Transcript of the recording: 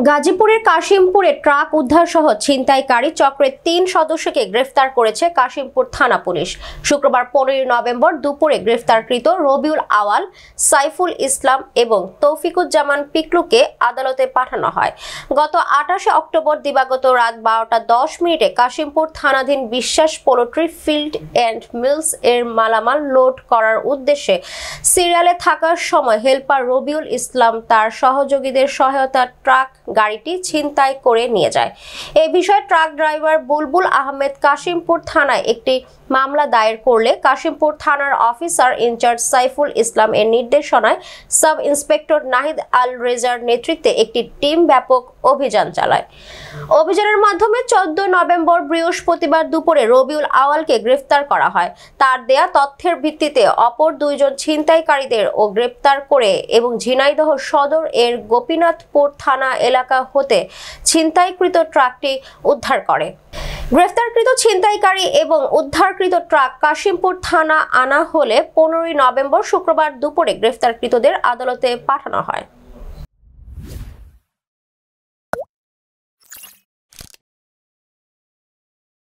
গাজীপুরের কাশিমপুরে ট্রাক উদ্ধার সহ ছিনতাইকারী চক্রের ৩ সদস্যকে গ্রেফতার করেছে কাশিমপুর থানা পুলিশ। শুক্রবার ১৫ নভেম্বর দুপুরে গ্রেফতারকৃত রবিউল আওয়াল, সাইফুল ইসলাম এবং তৌফিকুজ্জামান পিকলুকে আদালতে পাঠানো হয়। গত ২৮ অক্টোবর দিবাগত রাত ১২টা ১০ কাশিমপুর থানাধীন বিশ্বাস পোল্ট্রি ফিল্ড অ্যান্ড মিলস এর মালামাল লোড করার উদ্দেশ্যে সিরিয়ালে থাকার সময় হেলপার রবিউল ইসলাম তার সহযোগীদের সহায়তা ট্রাক গাড়িটি ছিনতাই করে নিয়ে যায়। এই বিষয়ে ট্রাক ড্রাইভার বুলবুল আহমেদ কাশিমপুর থানায় একটি মামলা দায়ের করলে কাশিমপুর থানার অফিসার ইনচার্জ সাইফুল ইসলাম এর নির্দেশনায় সাব ইন্সপেক্টর নাহিদ আল রেজার নেতৃত্বে একটি টিম ব্যাপক অভিযান চালায়। অভিযানের মাধ্যমে ১৪ নভেম্বর বৃহস্পতিবার দুপুরে রবিউল আওয়ালকে গ্রেফতার করা হয়। তার দেয়া তথ্যের ভিত্তিতে অপর ২ জন ছিনতাইকারীদের গ্রেফতার করে এবং ঝিনাইদহ সদর এর গোপীনাথপুর থানা এলাকা হতে ছিনতাইকৃত ট্রাকটি উদ্ধার করে। গ্রেফতারকৃত ছিনতাইকারী এবং উদ্ধারকৃত ট্রাক কাশিমপুর থানা আনা হলে ১৫ নভেম্বর শুক্রবার দুপুরে গ্রেফতারকৃতদের আদালতে পাঠানো হয়।